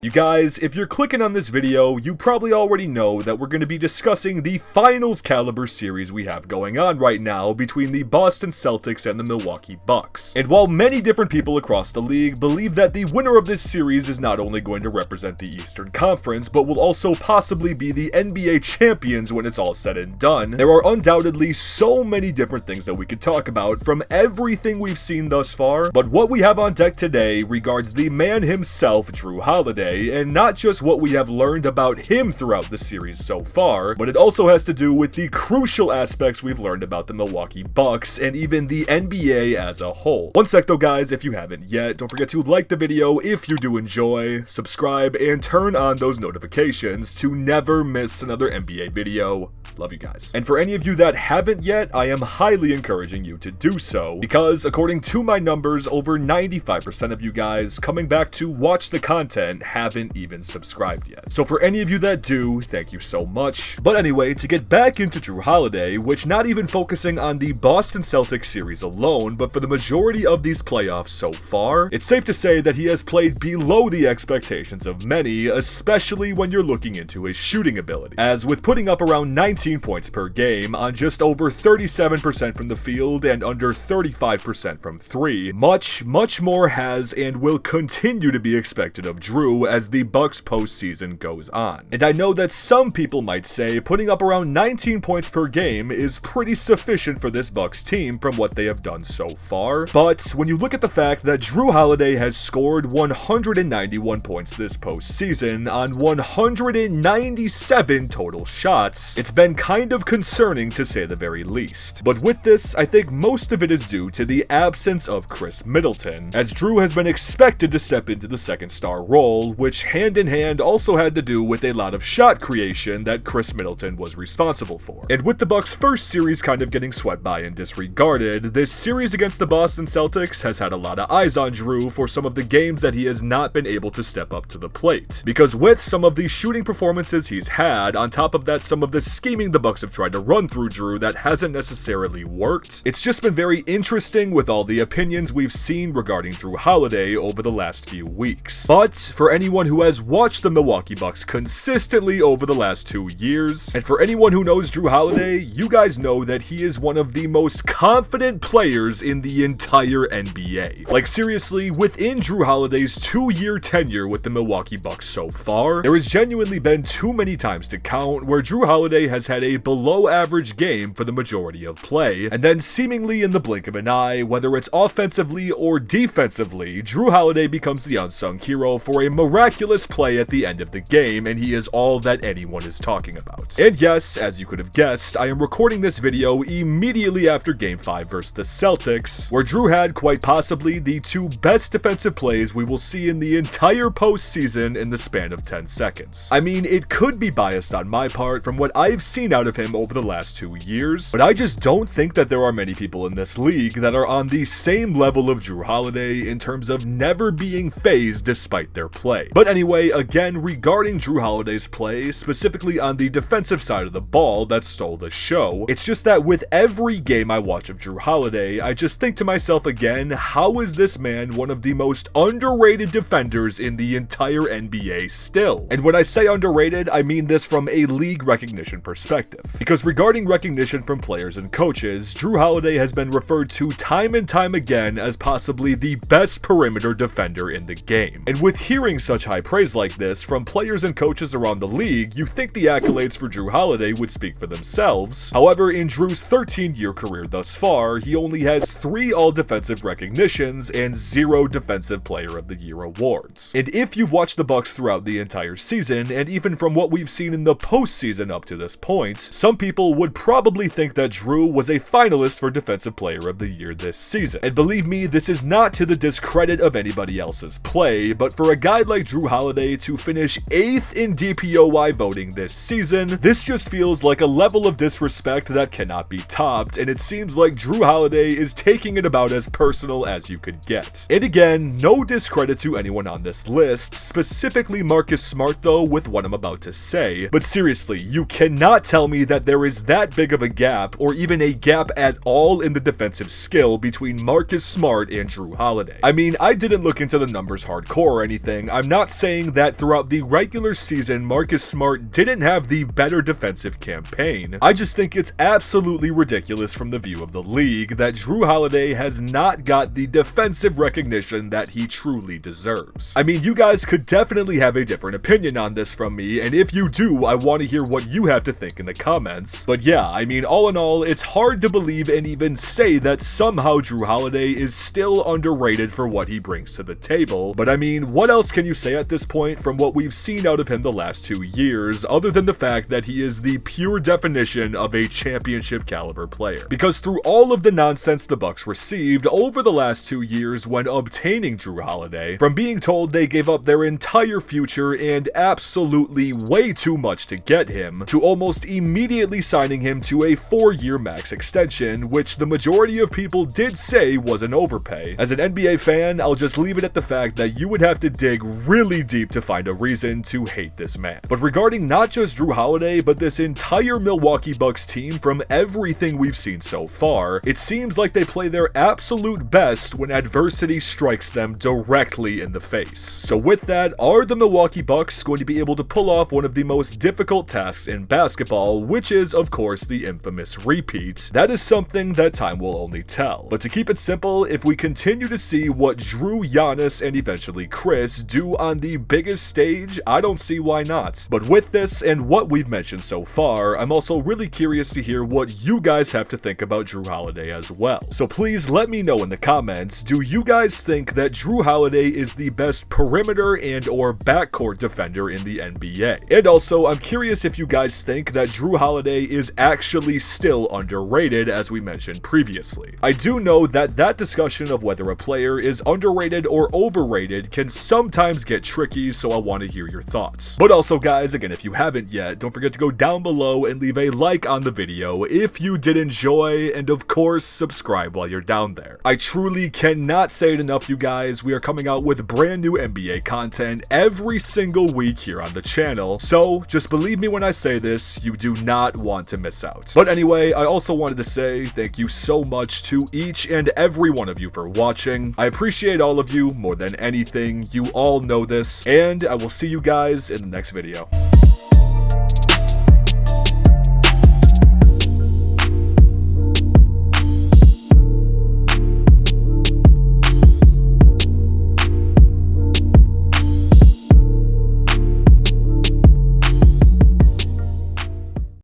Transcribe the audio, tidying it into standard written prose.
You guys, if you're clicking on this video, you probably already know that we're going to be discussing the finals caliber series we have going on right now between the Boston Celtics and the Milwaukee Bucks. And while many different people across the league believe that the winner of this series is not only going to represent the Eastern Conference, but will also possibly be the NBA champions when it's all said and done, there are undoubtedly so many different things that we could talk about from everything we've seen thus far. But what we have on deck today regards the man himself, Jrue Holiday, and not just what we have learned about him throughout the series so far, but it also has to do with the crucial aspects we've learned about the Milwaukee Bucks and even the NBA as a whole. One sec though guys, if you haven't yet, don't forget to like the video if you do enjoy, subscribe, and turn on those notifications to never miss another NBA video. Love you guys. And for any of you that haven't yet, I am highly encouraging you to do so, because according to my numbers, over 95% of you guys coming back to watch the content haven't even subscribed yet. So for any of you that do, thank you so much. But anyway, to get back into Jrue Holiday, which not even focusing on the Boston Celtics series alone, but for the majority of these playoffs so far, it's safe to say that he has played below the expectations of many, especially when you're looking into his shooting ability. As with putting up around 19 points per game on just over 37% from the field and under 35% from three, much more has and will continue to be expected of Jrue as the Bucks postseason goes on. And I know that some people might say putting up around 19 points per game is pretty sufficient for this Bucks team from what they have done so far, but when you look at the fact that Jrue Holiday has scored 191 points this postseason on 197 total shots, it's been kind of concerning to say the very least. But with this, I think most of it is due to the absence of Khris Middleton, as Jrue has been expected to step into the second star role, which hand in hand also had to do with a lot of shot creation that Khris Middleton was responsible for. And with the Bucks' first series kind of getting swept by and disregarded, this series against the Boston Celtics has had a lot of eyes on Jrue for some of the games that he has not been able to step up to the plate. Because with some of the shooting performances he's had, on top of that some of the scheming the Bucks have tried to run through Jrue that hasn't necessarily worked, it's just been very interesting with all the opinions we've seen regarding Jrue Holiday over the last few weeks. But for anyone who has watched the Milwaukee Bucks consistently over the last 2 years, and for anyone who knows Jrue Holiday, you guys know that he is one of the most confident players in the entire NBA. Like seriously, within Jrue Holiday's 2-year tenure with the Milwaukee Bucks so far, there has genuinely been too many times to count where Jrue Holiday has had a below average game for the majority of play, and then seemingly in the blink of an eye, whether it's offensively or defensively, Jrue Holiday becomes the unsung hero for a miraculous play at the end of the game, and he is all that anyone is talking about. And yes, as you could have guessed, I am recording this video immediately after Game 5 versus the Celtics, where Jrue had quite possibly the 2 best defensive plays we will see in the entire postseason in the span of 10 seconds. I mean, it could be biased on my part from what I've seen out of him over the last 2 years, but I just don't think that there are many people in this league that are on the same level of Jrue Holiday in terms of never being phased despite their play. But anyway, again, regarding Jrue Holiday's play, specifically on the defensive side of the ball that stole the show, it's just that with every game I watch of Jrue Holiday, I just think to myself again, how is this man one of the most underrated defenders in the entire NBA still? And when I say underrated, I mean this from a league recognition perspective. Because regarding recognition from players and coaches, Jrue Holiday has been referred to time and time again as possibly the best perimeter defender in the game. And with hearing such high praise like this from players and coaches around the league, you think the accolades for Jrue Holiday would speak for themselves. However, in Jrue's 13-year career thus far, he only has 3 all-defensive recognitions and 0 Defensive Player of the Year awards. And if you've watched the Bucks throughout the entire season, and even from what we've seen in the postseason up to this point, some people would probably think that Jrue was a finalist for Defensive Player of the Year this season. And believe me, this is not to the discredit of anybody else's play, but for a guy like Jrue Holiday to finish 8th in DPOY voting this season, this just feels like a level of disrespect that cannot be topped, and it seems like Jrue Holiday is taking it about as personal as you could get. And again, no discredit to anyone on this list, specifically Marcus Smart though with what I'm about to say, but seriously, you cannot tell me that there is that big of a gap, or even a gap at all in the defensive skill between Marcus Smart and Jrue Holiday. I mean, I didn't look into the numbers hardcore or anything, I'm I'm not saying that throughout the regular season Marcus Smart didn't have the better defensive campaign. I just think it's absolutely ridiculous from the view of the league that Jrue Holiday has not got the defensive recognition that he truly deserves. I mean, you guys could definitely have a different opinion on this from me, and if you do, I want to hear what you have to think in the comments. But yeah, I mean, all in all, it's hard to believe and even say that somehow Jrue Holiday is still underrated for what he brings to the table. But I mean, what else can you say at this point from what we've seen out of him the last 2 years, other than the fact that he is the pure definition of a championship caliber player? Because through all of the nonsense the Bucks received over the last 2 years when obtaining Jrue Holiday, from being told they gave up their entire future and absolutely way too much to get him, to almost immediately signing him to a 4-year max extension, which the majority of people did say was an overpay. As an NBA fan, I'll just leave it at the fact that you would have to dig really deep to find a reason to hate this man. But regarding not just Jrue Holiday, but this entire Milwaukee Bucks team, from everything we've seen so far, it seems like they play their absolute best when adversity strikes them directly in the face. So with that, are the Milwaukee Bucks going to be able to pull off one of the most difficult tasks in basketball, which is, of course, the infamous repeat? That is something that time will only tell. But to keep it simple, if we continue to see what Jrue, Giannis, and eventually Khris do on the biggest stage, I don't see why not. But with this and what we've mentioned so far, I'm also really curious to hear what you guys have to think about Jrue Holiday as well. So please let me know in the comments, do you guys think that Jrue Holiday is the best perimeter and or backcourt defender in the NBA? And also, I'm curious if you guys think that Jrue Holiday is actually still underrated, as we mentioned previously. I do know that discussion of whether a player is underrated or overrated can sometimes get tricky, so I want to hear your thoughts. But also guys, again, if you haven't yet, don't forget to go down below and leave a like on the video if you did enjoy, and of course, subscribe while you're down there. I truly cannot say it enough, you guys. We are coming out with brand new NBA content every single week here on the channel, so just believe me when I say this, you do not want to miss out. But anyway, I also wanted to say thank you so much to each and every one of you for watching. I appreciate all of you more than anything. You all know this, and I will see you guys in the next video.